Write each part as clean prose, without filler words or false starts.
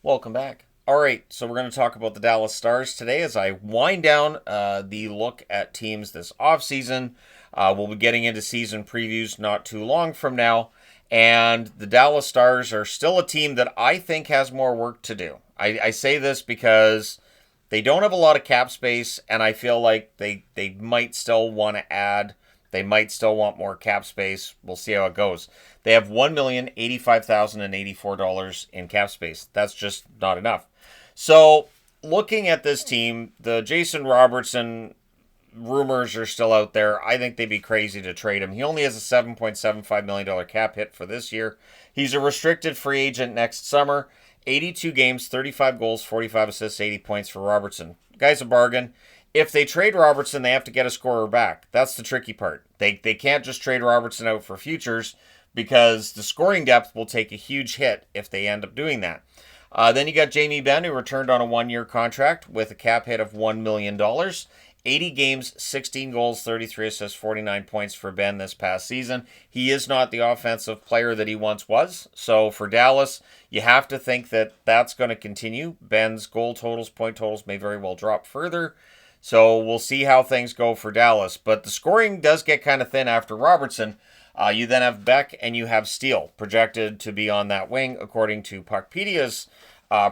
Welcome back. All right, so we're going to talk about the Dallas Stars today as I wind down the look at teams this offseason. We'll be getting into season previews not too long from now. And the Dallas Stars are still a team that I think has more work to do. I say this because they don't have a lot of cap space, and I feel like they might still want to add. They might still want more cap space. We'll see how it goes. They have $1,085,084 in cap space. That's just not enough. So, looking at this team, the Jason Robertson rumors are still out there. I think they'd be crazy to trade him. He only has a $7.75 million cap hit for this year. He's a restricted free agent next summer. 82 games, 35 goals, 45 assists, 80 points for Robertson. Guy's a bargain. If they trade Robertson, they have to get a scorer back. That's the tricky part. They can't just trade Robertson out for futures because the scoring depth will take a huge hit if they end up doing that. Then you got Jamie Benn, who returned on a one-year contract with a cap hit of $1 million. 80 games, 16 goals, 33 assists, 49 points for Ben this past season. He is not the offensive player that he once was. So for Dallas, you have to think that that's going to continue. Ben's goal totals, point totals may very well drop further. So we'll see how things go for Dallas. But the scoring does get kind of thin after Robertson. You then have Beck and you have Steele projected to be on that wing according to Puckpedia's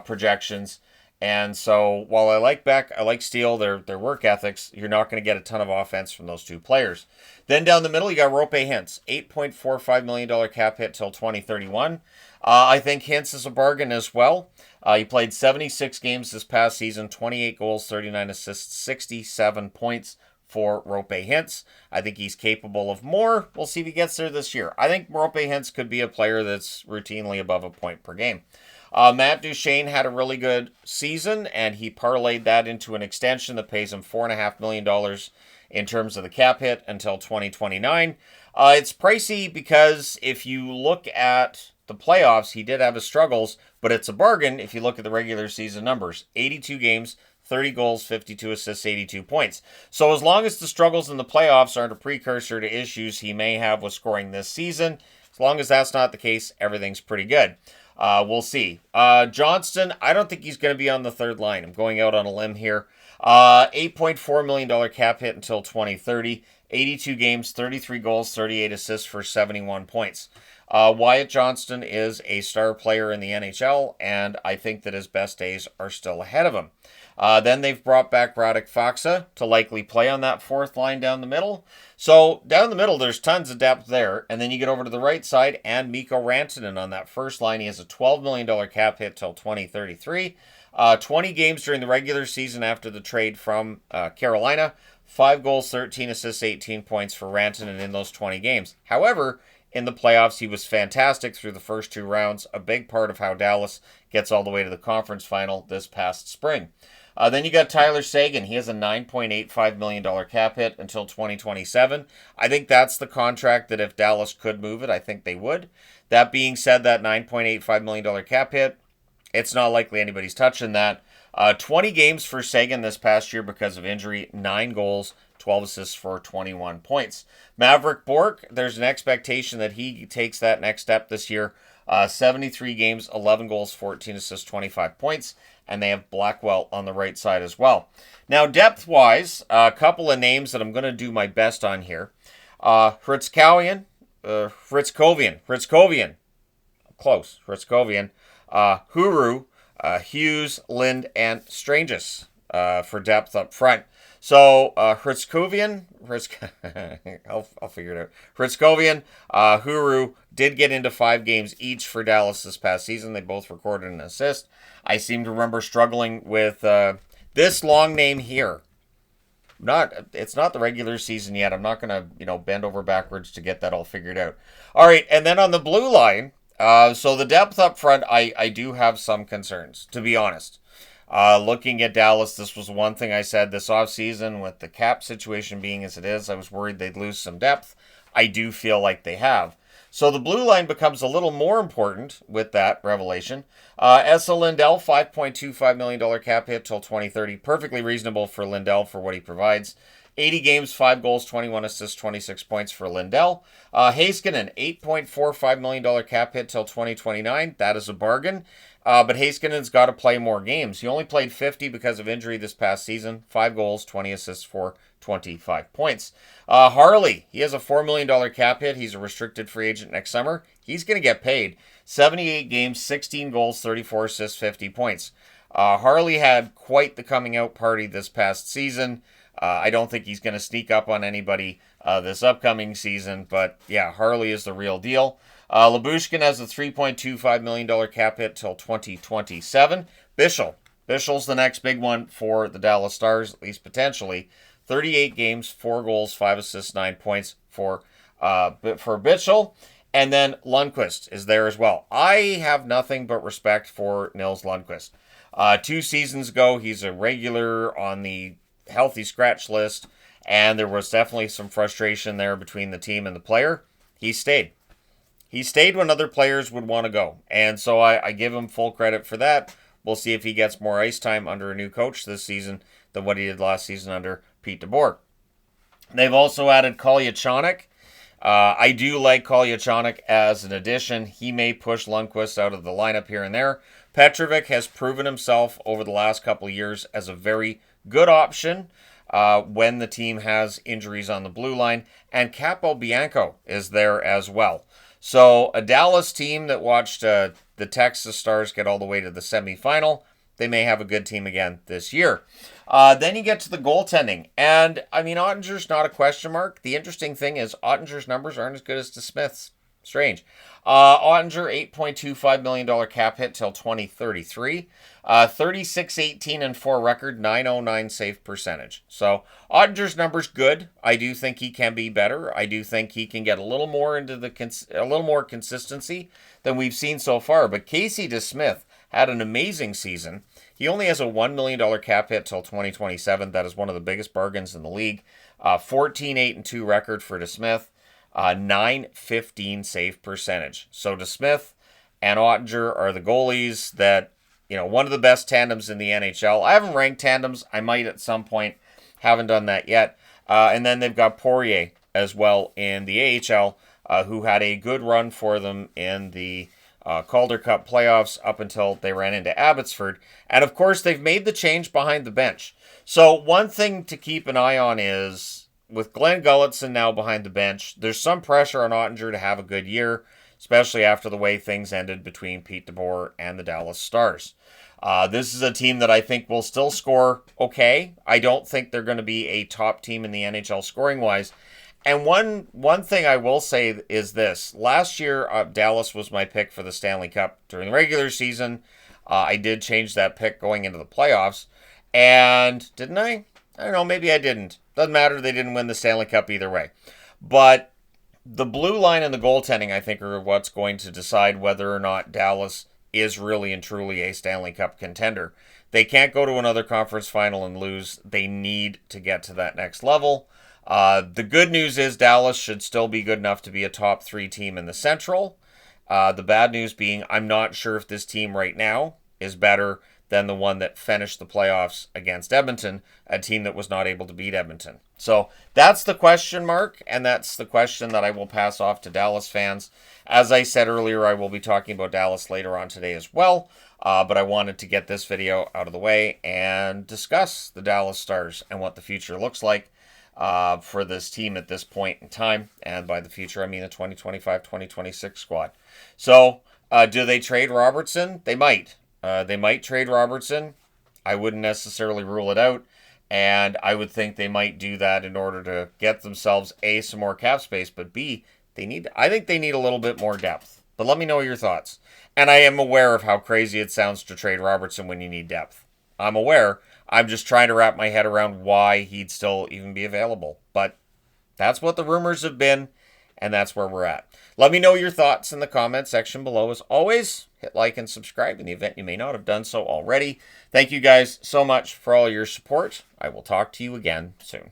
projections. And so while I like Beck, I like Steele, their work ethics, you're not going to get a ton of offense from those two players. Then down the middle, you got Rope Hintz, $8.45 million cap hit till 2031. I think Hintz is a bargain as well. He played 76 games this past season, 28 goals, 39 assists, 67 points for Rope Hintz. I think he's capable of more. We'll see if he gets there this year. I think Rope Hintz could be a player that's routinely above a point per game. Matt Duchene had a really good season, and he parlayed that into an extension that pays him $4.5 million in terms of the cap hit until 2029. It's pricey because if you look at the playoffs, he did have his struggles, but it's a bargain if you look at the regular season numbers. 82 games, 30 goals, 52 assists, 82 points. So as long as the struggles in the playoffs aren't a precursor to issues he may have with scoring this season, as long as that's not the case, everything's pretty good. We'll see. Johnston, I don't think he's going to be on the third line. I'm going out on a limb here. $8.4 million cap hit until 2030. 82 games, 33 goals, 38 assists for 71 points. Wyatt Johnston is a star player in the NHL, and I think that his best days are still ahead of him. Then they've brought back Radek Faksa to likely play on that fourth line down the middle. So down the middle, there's tons of depth there. And then you get over to the right side, and Mikko Rantanen on that first line. He has a $12 million cap hit till 2033. 20 games during the regular season after the trade from Carolina. 5 goals, 13 assists, 18 points for Rantanen in those 20 games. However, in the playoffs, he was fantastic through the first two rounds, a big part of how Dallas gets all the way to the conference final this past spring. Then you got Tyler Seguin. He has a $9.85 million cap hit until 2027. I think that's the contract that if Dallas could move it, I think they would. That being said, that $9.85 million cap hit, it's not likely anybody's touching that. 20 games for Seguin this past year because of injury, 9 goals, 12 assists for 21 points. Maverick Bourque, there's an expectation that he takes that next step this year. 73 games, 11 goals, 14 assists, 25 points. And they have Blackwell on the right side as well. Now, depth-wise, a couple of names that I'm going to do my best on here. Hritskovian, Huru, Hughes, Lind, and Stranges for depth up front. So, Hritskovian, I'll figure it out. Hritskovian, Huru did get into 5 games each for Dallas this past season. They both recorded an assist. I seem to remember struggling with this long name here. It's not the regular season yet. I'm not going to, bend over backwards to get that all figured out. All right, and then on the blue line, so the depth up front, I do have some concerns, to be honest. Looking at Dallas, this was one thing I said this offseason with the cap situation being as it is. I was worried they'd lose some depth. I do feel like they have. So the blue line becomes a little more important with that revelation. Esa Lindell, $5.25 million cap hit till 2030. Perfectly reasonable for Lindell for what he provides. 80 games, 5 goals, 21 assists, 26 points for Lindell. Heiskanen, $8.45 million cap hit till 2029. That is a bargain. But Heiskanen's got to play more games. He only played 50 because of injury this past season. 5 goals, 20 assists for 25 points. Harley, he has a $4 million cap hit. He's a restricted free agent next summer. He's going to get paid. 78 games, 16 goals, 34 assists, 50 points. Harley had quite the coming out party this past season. I don't think he's going to sneak up on anybody this upcoming season. But yeah, Harley is the real deal. Lyubushkin has a $3.25 million cap hit till 2027. Bischel's the next big one for the Dallas Stars, at least potentially. 38 games, 4 goals, 5 assists, 9 points for Bischel. And then Lundqvist is there as well. I have nothing but respect for Nils Lundqvist. 2 seasons ago, he's a regular on the healthy scratch list, and there was definitely some frustration there between the team and the player. He stayed. He stayed when other players would want to go, and so I give him full credit for that. We'll see if he gets more ice time under a new coach this season than what he did last season under Pete DeBoer. They've also added Kolyachonok. I do like Kolyachonok as an addition. He may push Lundqvist out of the lineup here and there. Petrovic has proven himself over the last couple of years as a very good option when the team has injuries on the blue line. And Capobianco is there as well. So a Dallas team that watched the Texas Stars get all the way to the semifinal, they may have a good team again this year. Then you get to the goaltending. And, I mean, Ottinger's not a question mark. The interesting thing is Ottinger's numbers aren't as good as DeSmith's. Strange. Ottinger, $8.25 million cap hit till 2033. 36-18-4 record, .909 save percentage. So Ottinger's numbers good. I do think he can be better. I do think he can get a little more into a little more consistency than we've seen so far. But Casey DeSmith had an amazing season. He only has a $1 million cap hit till 2027. That is one of the biggest bargains in the league. 14-8-2 record for DeSmith. .915 save percentage. So DeSmith and Ottinger are the goalies that, you know, one of the best tandems in the NHL. I haven't ranked tandems. I might at some point. Haven't done that yet. And then they've got Poirier as well in the AHL, who had a good run for them in the Calder Cup playoffs up until they ran into Abbotsford. And of course, they've made the change behind the bench. So one thing to keep an eye on is, with Glenn Gulletson now behind the bench, there's some pressure on Ottinger to have a good year, especially after the way things ended between Pete DeBoer and the Dallas Stars. This is a team that I think will still score okay. I don't think they're going to be a top team in the NHL scoring-wise. And one thing I will say is this. Last year, Dallas was my pick for the Stanley Cup during the regular season. I did change that pick going into the playoffs. And didn't I? I don't know, maybe I didn't. Doesn't matter, they didn't win the Stanley Cup either way. But the blue line and the goaltending, I think, are what's going to decide whether or not Dallas is really and truly a Stanley Cup contender. They can't go to another conference final and lose. They need to get to that next level. The good news is Dallas should still be good enough to be a top 3 team in the Central. The bad news being, I'm not sure if this team right now is better than the one that finished the playoffs against Edmonton, a team that was not able to beat Edmonton. So that's the question mark, and that's the question that I will pass off to Dallas fans. As I said earlier, I will be talking about Dallas later on today as well, but I wanted to get this video out of the way and discuss the Dallas Stars and what the future looks like for this team at this point in time. And by the future, I mean the 2025-2026 squad. So do they trade Robertson? They might. They might trade Robertson. I wouldn't necessarily rule it out. And I would think they might do that in order to get themselves, A, some more cap space, but B, I think they need a little bit more depth. But let me know your thoughts. And I am aware of how crazy it sounds to trade Robertson when you need depth. I'm aware. I'm just trying to wrap my head around why he'd still even be available. But that's what the rumors have been, and that's where we're at. Let me know your thoughts in the comment section below. As always, hit like and subscribe in the event you may not have done so already. Thank you guys so much for all your support. I will talk to you again soon.